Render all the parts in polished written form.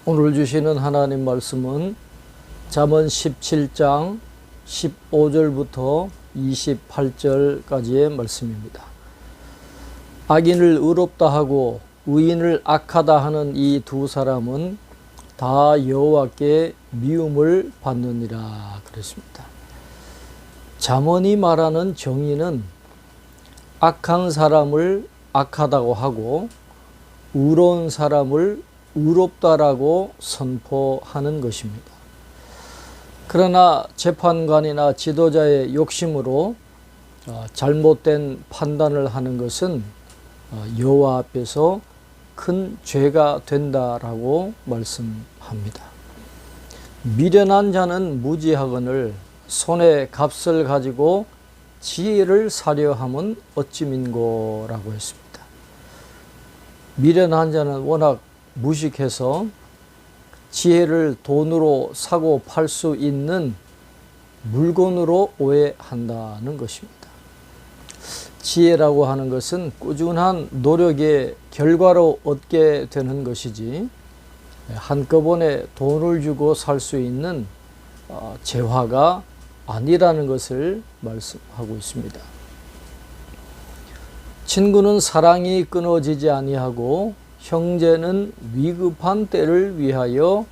오늘 주시는 하나님 말씀은 잠언 17장 15절부터 28절까지의 말씀입니다. 악인을 의롭다 하고 의인을 악하다 하는 이 두 사람은 다 여호와께 미움을 받느니라 그랬습니다. 잠언이 말하는 정의는 악한 사람을 악하다고 하고 의로운 사람을 의롭다라고 선포하는 것입니다. 그러나 재판관이나 지도자의 욕심으로 잘못된 판단을 하는 것은 여호와 앞에서 큰 죄가 된다라고 말씀합니다. 미련한 자는 무지하거늘 손에 값을 가지고 지혜를 사려 함은 어찌 민고라고 했습니다. 미련한 자는 워낙 무식해서 지혜를 돈으로 사고 팔 수 있는 물건으로 오해한다는 것입니다. 지혜라고 하는 것은 꾸준한 노력의 결과로 얻게 되는 것이지 한꺼번에 돈을 주고 살 수 있는 재화가 아니라는 것을 말씀하고 있습니다. 친구는 사랑이 끊어지지 아니하고 형제는 위급한 때를 위하여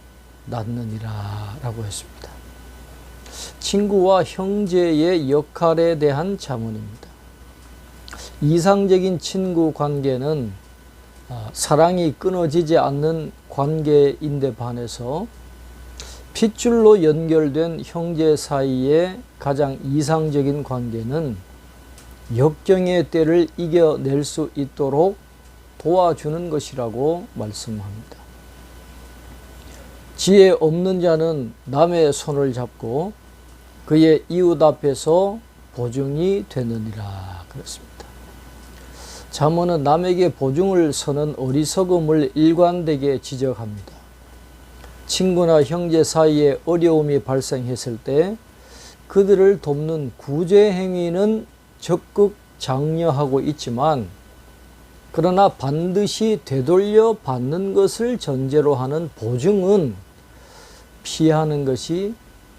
낳느니라 라고 했습니다. 친구와 형제의 역할에 대한 잠언입니다. 이상적인 친구 관계는 사랑이 끊어지지 않는 관계인데 반해서 핏줄로 연결된 형제 사이의 가장 이상적인 관계는 역경의 때를 이겨낼 수 있도록 도와주는 것이라고 말씀합니다. 지혜 없는 자는 남의 손을 잡고 그의 이웃 앞에서 보증이 되느니라 그랬습니다. 잠언은 남에게 보증을 서는 어리석음을 일관되게 지적합니다. 친구나 형제 사이에 어려움이 발생했을 때 그들을 돕는 구제 행위는 적극 장려하고 있지만 그러나 반드시 되돌려 받는 것을 전제로 하는 보증은 피하는 것이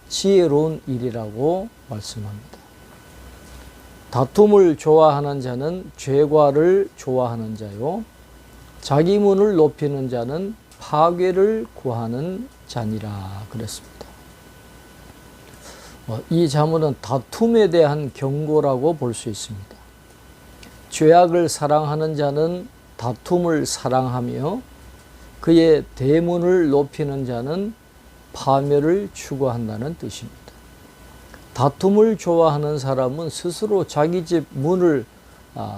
지혜로운 일이라고 말씀합니다. 다툼을 좋아하는 자는 죄과를 좋아하는 자요 자기 문을 높이는 자는 파괴를 구하는 자니라 그랬습니다. 이 잠언은 다툼에 대한 경고라고 볼 수 있습니다. 죄악을 사랑하는 자는 다툼을 사랑하며 그의 대문을 높이는 자는 파멸을 추구한다는 뜻입니다. 다툼을 좋아하는 사람은 스스로 자기 집 문을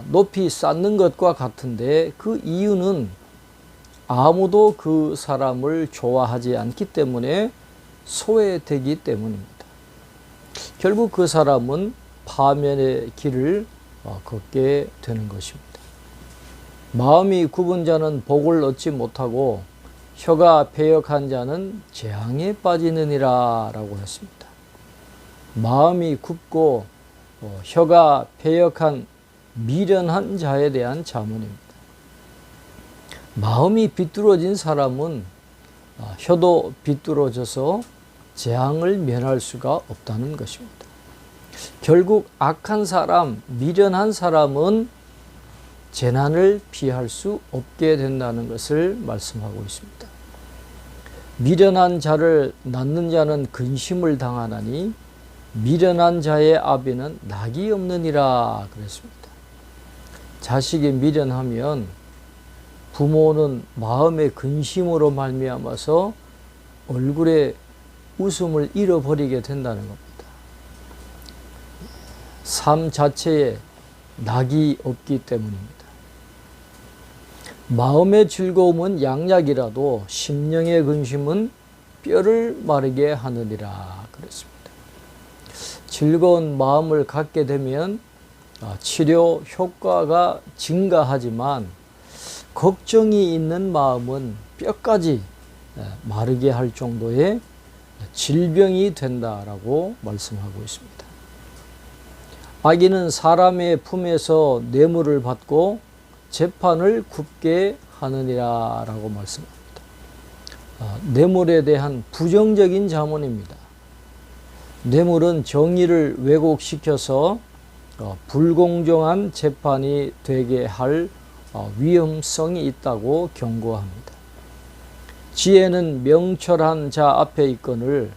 높이 쌓는 것과 같은데 그 이유는 아무도 그 사람을 좋아하지 않기 때문에 소외되기 때문입니다. 결국 그 사람은 파멸의 길을 걷게 되는 것입니다. 마음이 굽은 자는 복을 얻지 못하고 혀가 패역한 자는 재앙에 빠지느니라 라고 했습니다. 마음이 굽고 혀가 패역한 미련한 자에 대한 잠언입니다. 마음이 비뚤어진 사람은 혀도 비뚤어져서 재앙을 면할 수가 없다는 것입니다. 결국 악한 사람, 미련한 사람은 재난을 피할 수 없게 된다는 것을 말씀하고 있습니다. 미련한 자를 낳는 자는 근심을 당하나니 미련한 자의 아비는 낙이 없느니라 그랬습니다. 자식이 미련하면 부모는 마음의 근심으로 말미암아서 얼굴에 웃음을 잃어버리게 된다는 겁니다. 삶 자체에 낙이 없기 때문입니다. 마음의 즐거움은 양약이라도 심령의 근심은 뼈를 마르게 하느니라 그랬습니다. 즐거운 마음을 갖게 되면 치료 효과가 증가하지만 걱정이 있는 마음은 뼈까지 마르게 할 정도의 질병이 된다라고 말씀하고 있습니다. 악인은 사람의 품에서 뇌물을 받고 재판을 굽게 하느니라 라고 말씀합니다. 뇌물에 대한 부정적인 자문입니다. 뇌물은 정의를 왜곡시켜서 불공정한 재판이 되게 할 위험성이 있다고 경고합니다. 지혜는 명철한 자 앞에 있거늘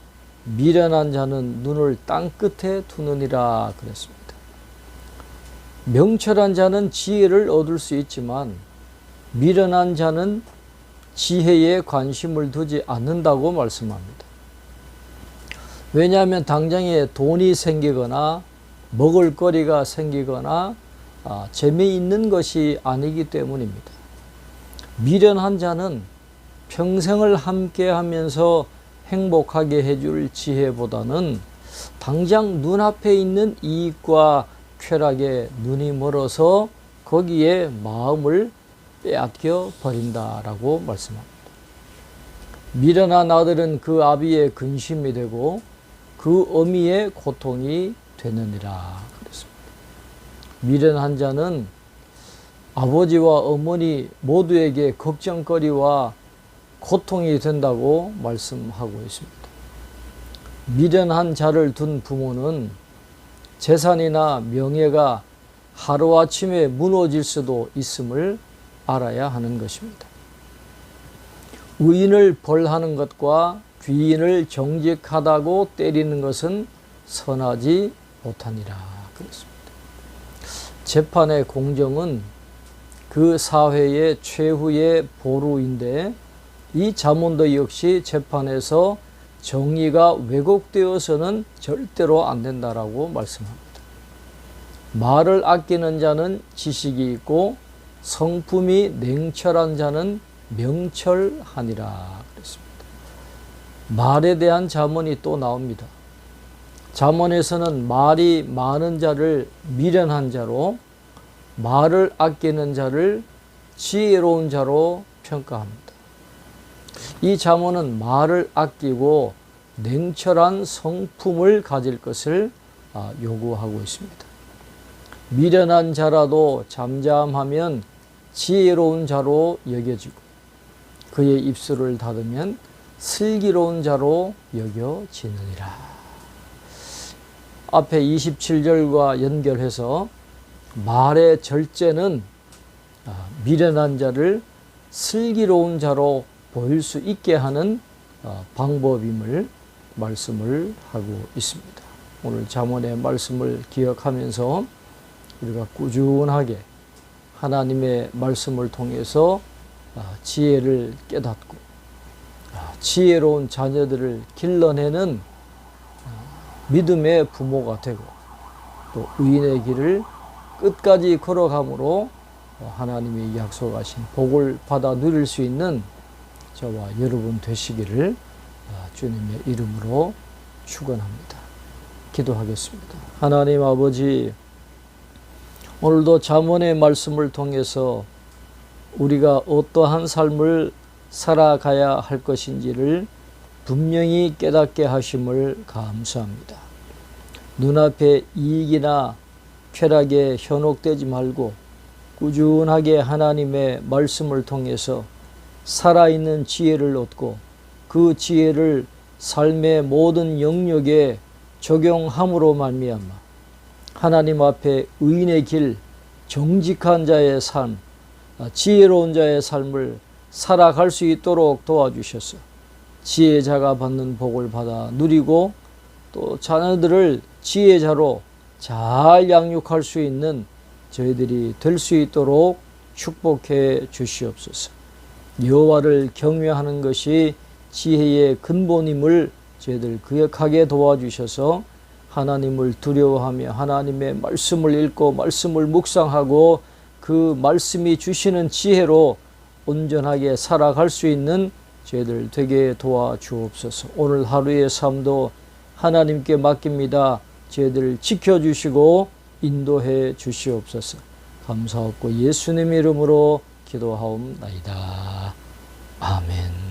미련한 자는 눈을 땅 끝에 두느니라 그랬습니다. 명철한 자는 지혜를 얻을 수 있지만 미련한 자는 지혜에 관심을 두지 않는다고 말씀합니다. 왜냐하면 당장에 돈이 생기거나 먹을거리가 생기거나 재미있는 것이 아니기 때문입니다. 미련한 자는 평생을 함께하면서 행복하게 해줄 지혜보다는 당장 눈앞에 있는 이익과 쾌락에 눈이 멀어서 거기에 마음을 빼앗겨 버린다라고 말씀합니다. 미련한 아들은 그 아비의 근심이 되고 그 어미의 고통이 되느니라 그랬습니다. 미련한 자는 아버지와 어머니 모두에게 걱정거리와 고통이 된다고 말씀하고 있습니다. 미련한 자를 둔 부모는 재산이나 명예가 하루아침에 무너질 수도 있음을 알아야 하는 것입니다. 의인을 벌하는 것과 귀인을 정직하다고 때리는 것은 선하지 못하니라 그랬습니다. 재판의 공정은 그 사회의 최후의 보루인데 이 잠언도 역시 재판에서 정의가 왜곡되어서는 절대로 안 된다라고 말씀합니다. 말을 아끼는 자는 지식이 있고 성품이 냉철한 자는 명철하니라 그랬습니다. 말에 대한 잠언이 또 나옵니다. 잠언에서는 말이 많은 자를 미련한 자로, 말을 아끼는 자를 지혜로운 자로 평가합니다. 이 잠언은 말을 아끼고 냉철한 성품을 가질 것을 요구하고 있습니다. 미련한 자라도 잠잠하면 지혜로운 자로 여겨지고 그의 입술을 닫으면 슬기로운 자로 여겨지느니라. 앞에 27절과 연결해서 말의 절제는 미련한 자를 슬기로운 자로 보일 수 있게 하는 방법임을 말씀을 하고 있습니다. 오늘 잠언의 말씀을 기억하면서 우리가 꾸준하게 하나님의 말씀을 통해서 지혜를 깨닫고 지혜로운 자녀들을 길러내는 믿음의 부모가 되고 또 의인의 길을 끝까지 걸어감으로 하나님이 약속하신 복을 받아 누릴 수 있는 저와 여러분 되시기를 주님의 이름으로 축원합니다. 기도하겠습니다. 하나님 아버지, 오늘도 잠언의 말씀을 통해서 우리가 어떠한 삶을 살아가야 할 것인지를 분명히 깨닫게 하심을 감사합니다. 눈앞에 이익이나 쾌락에 현혹되지 말고 꾸준하게 하나님의 말씀을 통해서 살아있는 지혜를 얻고 그 지혜를 삶의 모든 영역에 적용함으로 말미암아 하나님 앞에 의인의 길, 정직한 자의 삶, 지혜로운 자의 삶을 살아갈 수 있도록 도와주셔서 지혜자가 받는 복을 받아 누리고 또 자녀들을 지혜자로 잘 양육할 수 있는 저희들이 될 수 있도록 축복해 주시옵소서. 여호와를 경외하는 것이 지혜의 근본임을 저희들 기억하게 도와주셔서 하나님을 두려워하며 하나님의 말씀을 읽고 말씀을 묵상하고 그 말씀이 주시는 지혜로 온전하게 살아갈 수 있는 저희들 되게 도와주옵소서. 오늘 하루의 삶도 하나님께 맡깁니다. 저희들을 지켜주시고 인도해 주시옵소서. 감사하고 예수님 이름으로 기도하옵나이다. 아멘.